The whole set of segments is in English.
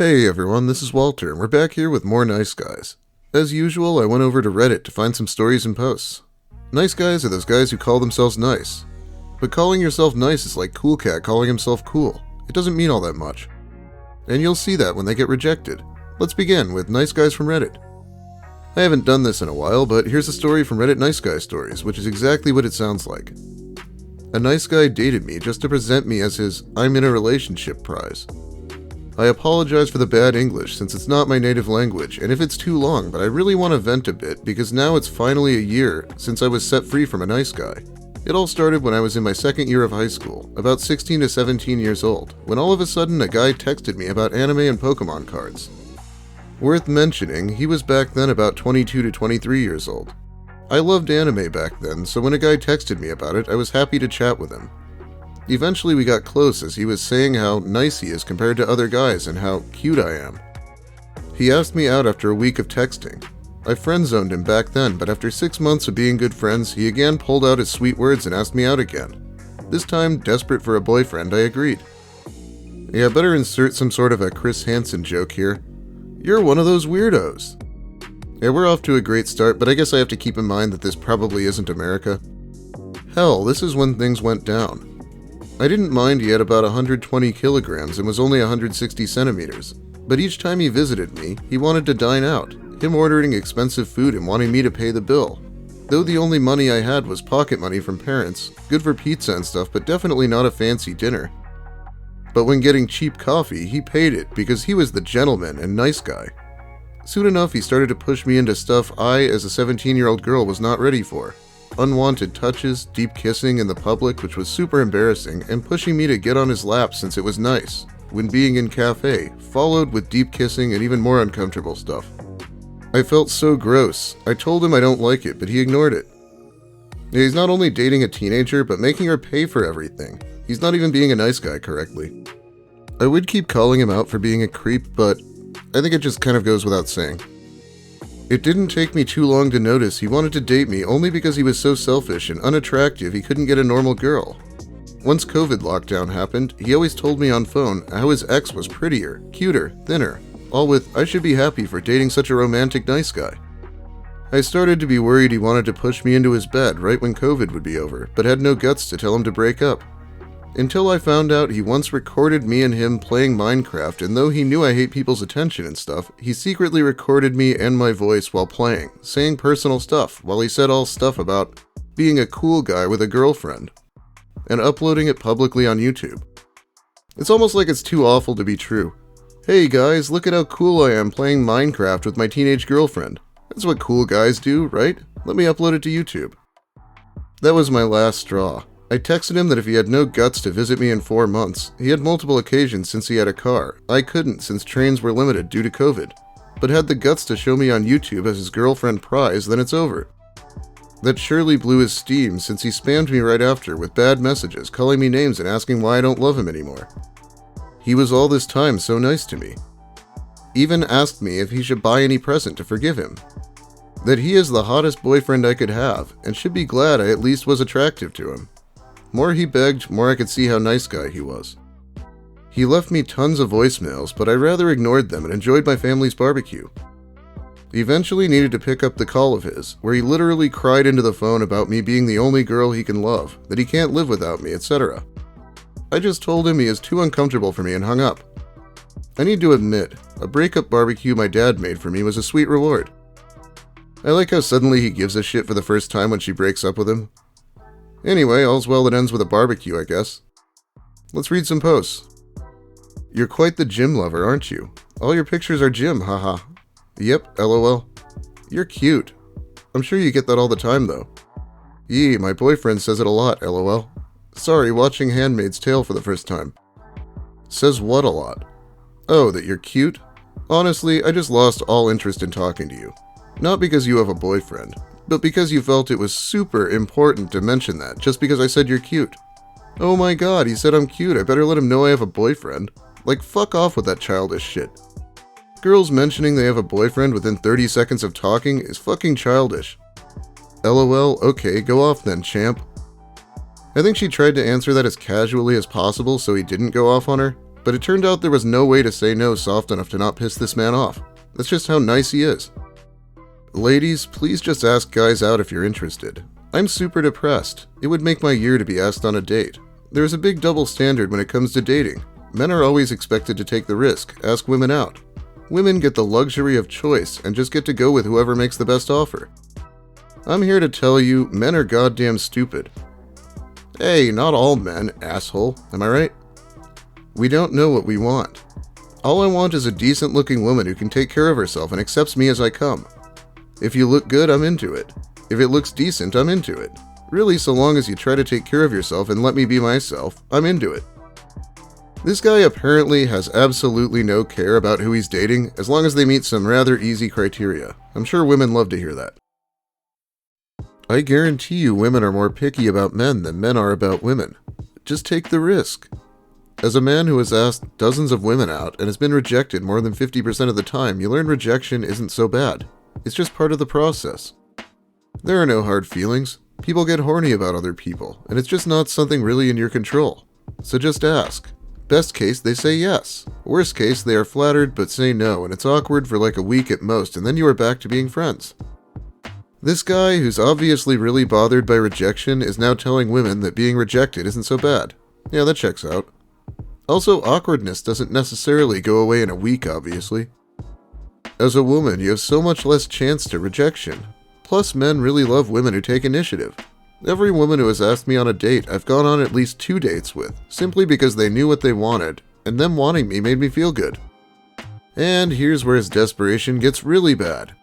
Hey everyone, this is Walter, and we're back here with more nice guys. As usual, I went over to Reddit to find some stories and posts. Nice guys are those guys who call themselves nice. But calling yourself nice is like Cool Cat calling himself cool. It doesn't mean all that much. And you'll see that when they get rejected. Let's begin with nice guys from Reddit. I haven't done this in a while, but here's a story from Reddit Nice Guy Stories, which is exactly what it sounds like. A nice guy dated me just to present me as his I'm in a relationship prize. I apologize for the bad English since it's not my native language, and if it's too long, but I really want to vent a bit because now it's finally a year since I was set free from a nice guy. It all started when I was in my second year of high school, about 16 to 17 years old, when all of a sudden a guy texted me about anime and Pokemon cards. Worth mentioning, he was back then about 22 to 23 years old. I loved anime back then, so when a guy texted me about it, I was happy to chat with him. Eventually we got close as he was saying how nice he is compared to other guys and how cute I am. He asked me out after a week of texting. I friend-zoned him back then, but after 6 months of being good friends, he again pulled out his sweet words and asked me out again. This time, desperate for a boyfriend, I agreed. Yeah, better insert some sort of a Chris Hansen joke here. You're one of those weirdos. Yeah, we're off to a great start, but I guess I have to keep in mind that this probably isn't America. Hell, this is when things went down. I didn't mind he had about 120 kilograms and was only 160 centimeters, but each time he visited me, he wanted to dine out, him ordering expensive food and wanting me to pay the bill. Though the only money I had was pocket money from parents, good for pizza and stuff, but definitely not a fancy dinner. But when getting cheap coffee, he paid it because he was the gentleman and nice guy. Soon enough, he started to push me into stuff I, as a 17-year-old girl, was not ready for. Unwanted touches, deep kissing in the public, which was super embarrassing, and pushing me to get on his lap since it was nice, when being in cafe, followed with deep kissing and even more uncomfortable stuff. I felt so gross. I told him I don't like it, but he ignored it. He's not only dating a teenager, but making her pay for everything. He's not even being a nice guy correctly. I would keep calling him out for being a creep, but I think it just kind of goes without saying. It didn't take me too long to notice he wanted to date me only because he was so selfish and unattractive he couldn't get a normal girl. Once COVID lockdown happened, he always told me on phone how his ex was prettier, cuter, thinner, all with I should be happy for dating such a romantic nice guy. I started to be worried he wanted to push me into his bed right when COVID would be over, but had no guts to tell him to break up. Until I found out he once recorded me and him playing Minecraft, and though he knew I hate people's attention and stuff, he secretly recorded me and my voice while playing, saying personal stuff, while he said all stuff about being a cool guy with a girlfriend, and uploading it publicly on YouTube. It's almost like it's too awful to be true. Hey guys, look at how cool I am playing Minecraft with my teenage girlfriend. That's what cool guys do, right? Let me upload it to YouTube. That was my last straw. I texted him that if he had no guts to visit me in 4 months, he had multiple occasions since he had a car. I couldn't since trains were limited due to COVID, but had the guts to show me on YouTube as his girlfriend prize, then it's over. That surely blew his steam since he spammed me right after with bad messages, calling me names and asking why I don't love him anymore. He was all this time so nice to me. Even asked me if he should buy any present to forgive him. That he is the hottest boyfriend I could have, and should be glad I at least was attractive to him. More he begged, more I could see how nice guy he was. He left me tons of voicemails, but I rather ignored them and enjoyed my family's barbecue. Eventually needed to pick up the call of his, where he literally cried into the phone about me being the only girl he can love, that he can't live without me, etc. I just told him he is too uncomfortable for me and hung up. I need to admit, a breakup barbecue my dad made for me was a sweet reward. I like how suddenly he gives a shit for the first time when she breaks up with him. Anyway, all's well that ends with a barbecue, I guess. Let's read some posts. You're quite the gym lover, aren't you? All your pictures are gym, haha. Yep, lol. You're cute. I'm sure you get that all the time, though. Yee, my boyfriend says it a lot, lol. Sorry, watching Handmaid's Tale for the first time. Says what a lot? Oh, that you're cute? Honestly, I just lost all interest in talking to you. Not because you have a boyfriend, but because you felt it was super important to mention that, just because I said you're cute. Oh my god, he said I'm cute, I better let him know I have a boyfriend. Like, fuck off with that childish shit. Girls mentioning they have a boyfriend within 30 seconds of talking is fucking childish. LOL, okay, go off then, champ. I think she tried to answer that as casually as possible so he didn't go off on her, But it turned out there was no way to say no soft enough to not piss this man off. That's just how nice he is. Ladies, please just ask guys out if you're interested. I'm super depressed. It would make my year to be asked on a date. There's a big double standard when it comes to dating. Men are always expected to take the risk, ask women out. Women get the luxury of choice and just get to go with whoever makes the best offer. I'm here to tell you, men are goddamn stupid. Hey, not all men, asshole, am I right? We don't know what we want. All I want is a decent-looking woman who can take care of herself and accepts me as I come. If you look good, I'm into it. If it looks decent, I'm into it. Really, so long as you try to take care of yourself and let me be myself, I'm into it. This guy apparently has absolutely no care about who he's dating as long as they meet some rather easy criteria. I'm sure women love to hear that. I guarantee you women are more picky about men than men are about women. Just take the risk. As a man who has asked dozens of women out and has been rejected more than 50% of the time, you learn rejection isn't so bad. It's just part of the process. There are no hard feelings. People get horny about other people, and it's just not something really in your control. So just ask. Best case, they say yes. Worst case, they are flattered but say no, and it's awkward for like a week at most, and then you are back to being friends. This guy, who's obviously really bothered by rejection, is now telling women that being rejected isn't so bad. Yeah, that checks out. Also, awkwardness doesn't necessarily go away in a week, obviously. As a woman, you have so much less chance to rejection. Plus, men really love women who take initiative. Every woman who has asked me on a date, I've gone on at least 2 dates with, simply because they knew what they wanted, and them wanting me made me feel good. And here's where his desperation gets really bad.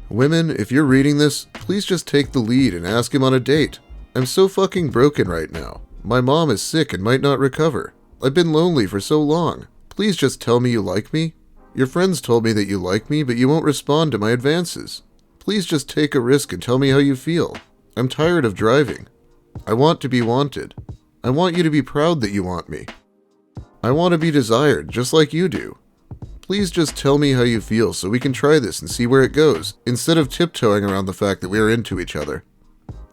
Women, if you're reading this, please just take the lead and ask him on a date. I'm so fucking broken right now. My mom is sick and might not recover. I've been lonely for so long. Please just tell me you like me. Your friends told me that you like me, but you won't respond to my advances. Please just take a risk and tell me how you feel. I'm tired of driving. I want to be wanted. I want you to be proud that you want me. I want to be desired, just like you do. Please just tell me how you feel so we can try this and see where it goes, instead of tiptoeing around the fact that we are into each other.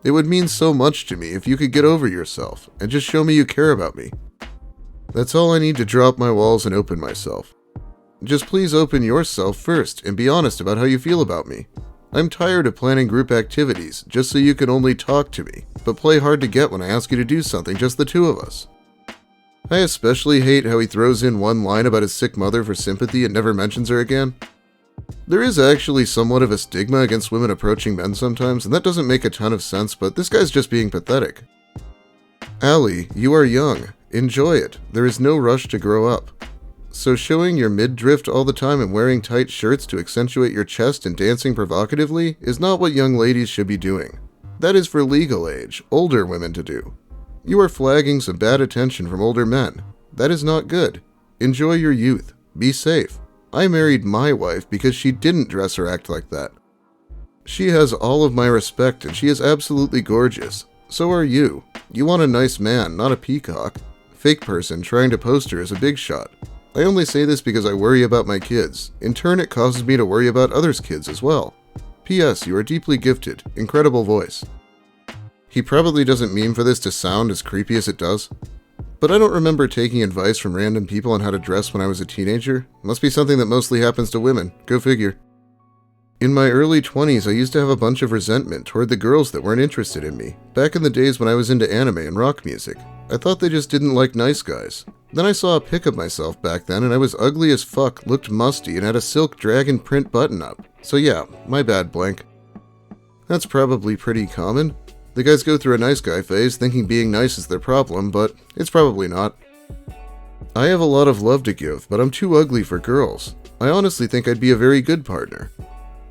It would mean so much to me if you could get over yourself and just show me you care about me. That's all I need to drop my walls and open myself. Just please open yourself first and be honest about how you feel about me. I'm tired of planning group activities just so you can only talk to me, but play hard to get when I ask you to do something, just the two of us. I especially hate how he throws in one line about his sick mother for sympathy and never mentions her again. There is actually somewhat of a stigma against women approaching men sometimes, and that doesn't make a ton of sense, but this guy's just being pathetic. Allie, you are young. Enjoy it. There is no rush to grow up. So showing your midriff all the time and wearing tight shirts to accentuate your chest and dancing provocatively is not what young ladies should be doing. That is for legal age, older women to do. You are flagging some bad attention from older men. That is not good. Enjoy your youth. Be safe. I married my wife because she didn't dress or act like that. She has all of my respect and she is absolutely gorgeous. So are you. You want a nice man, not a peacock. Fake person trying to post her as a big shot. I only say this because I worry about my kids. In turn, it causes me to worry about others' kids as well. P.S. You are deeply gifted. Incredible voice. He probably doesn't mean for this to sound as creepy as it does. But I don't remember taking advice from random people on how to dress when I was a teenager. Must be something that mostly happens to women. Go figure. In my early 20s, I used to have a bunch of resentment toward the girls that weren't interested in me. Back in the days when I was into anime and rock music. I thought they just didn't like nice guys. Then I saw a pic of myself back then and I was ugly as fuck, looked musty, and had a silk dragon print button up. So yeah, my bad, blank. That's probably pretty common. The guys go through a nice guy phase thinking being nice is their problem, but it's probably not. I have a lot of love to give, but I'm too ugly for girls. I honestly think I'd be a very good partner.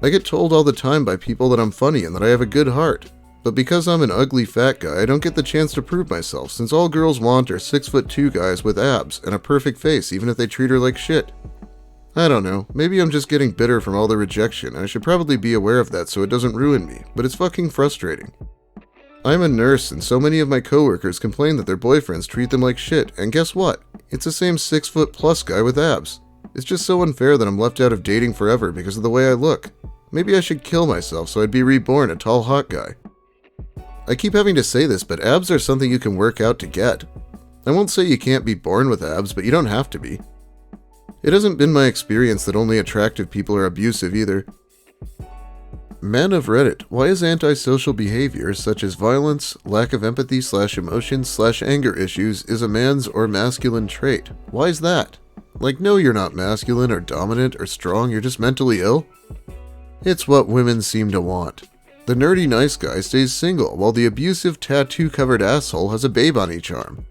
I get told all the time by people that I'm funny and that I have a good heart. But because I'm an ugly fat guy, I don't get the chance to prove myself, since all girls want are 6'2" guys with abs and a perfect face, even if they treat her like shit. I don't know, maybe I'm just getting bitter from all the rejection, and I should probably be aware of that so it doesn't ruin me, but it's fucking frustrating. I'm a nurse, and so many of my coworkers complain that their boyfriends treat them like shit, and guess what? It's the same 6'+ guy with abs. It's just so unfair that I'm left out of dating forever because of the way I look. Maybe I should kill myself so I'd be reborn a tall hot guy. I keep having to say this, but abs are something you can work out to get. I won't say you can't be born with abs, but you don't have to be. It hasn't been my experience that only attractive people are abusive either. Man of Reddit, why is antisocial behavior such as violence, lack of empathy/emotions/anger issues is a man's or masculine trait? Why is that? Like, no, you're not masculine or dominant or strong, you're just mentally ill? It's what women seem to want. The nerdy nice guy stays single, while the abusive tattoo-covered asshole has a babe on each arm.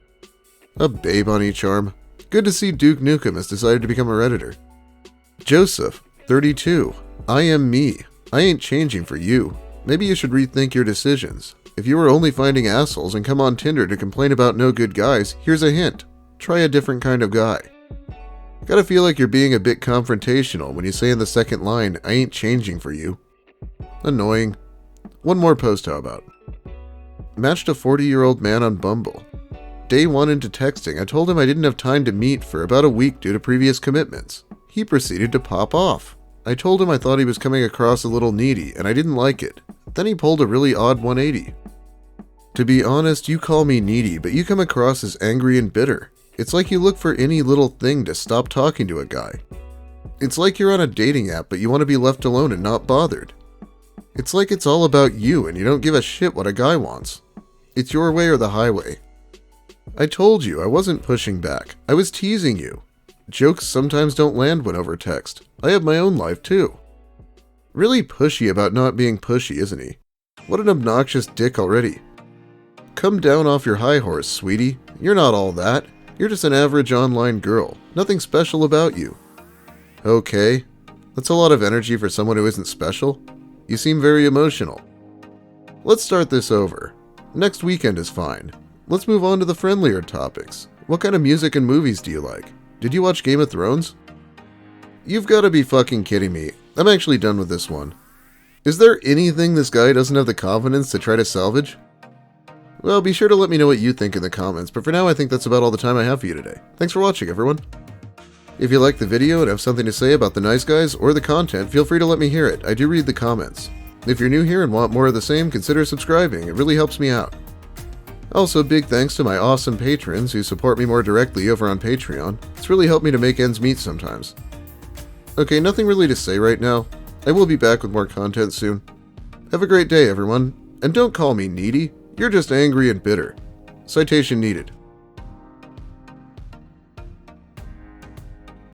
A babe on each arm? Good to see Duke Nukem has decided to become a Redditor. Joseph, 32. I am me. I ain't changing for you. Maybe you should rethink your decisions. If you were only finding assholes and come on Tinder to complain about no good guys, here's a hint. Try a different kind of guy. Gotta feel like you're being a bit confrontational when you say in the second line, I ain't changing for you. Annoying. One more post, how about? Matched a 40-year-old man on Bumble. Day 1 into texting, I told him I didn't have time to meet for about a week due to previous commitments. He proceeded to pop off. I told him I thought he was coming across a little needy, and I didn't like it. Then he pulled a really odd 180. To be honest, you call me needy, but you come across as angry and bitter. It's like you look for any little thing to stop talking to a guy. It's like you're on a dating app, but you want to be left alone and not bothered. It's like it's all about you, and you don't give a shit what a guy wants. It's your way or the highway. I told you I wasn't pushing back. I was teasing you. Jokes sometimes don't land when over text. I have my own life too. Really pushy about not being pushy, isn't he? What an obnoxious dick already. Come down off your high horse, sweetie. You're not all that. You're just an average online girl. Nothing special about you. Okay. That's a lot of energy for someone who isn't special. You seem very emotional. Let's start this over. Next weekend is fine. Let's move on to the friendlier topics. What kind of music and movies do you like? Did you watch Game of Thrones? You've got to be fucking kidding me. I'm actually done with this one. Is there anything this guy doesn't have the confidence to try to salvage? Well, be sure to let me know what you think in the comments, but for now I think that's about all the time I have for you today. Thanks for watching, everyone. If you liked the video and have something to say about the nice guys or the content, feel free to let me hear it. I do read the comments. If you're new here and want more of the same, consider subscribing. It really helps me out. Also, big thanks to my awesome patrons who support me more directly over on Patreon. It's really helped me to make ends meet sometimes. Okay, nothing really to say right now. I will be back with more content soon. Have a great day, everyone. And don't call me needy. You're just angry and bitter. Citation needed.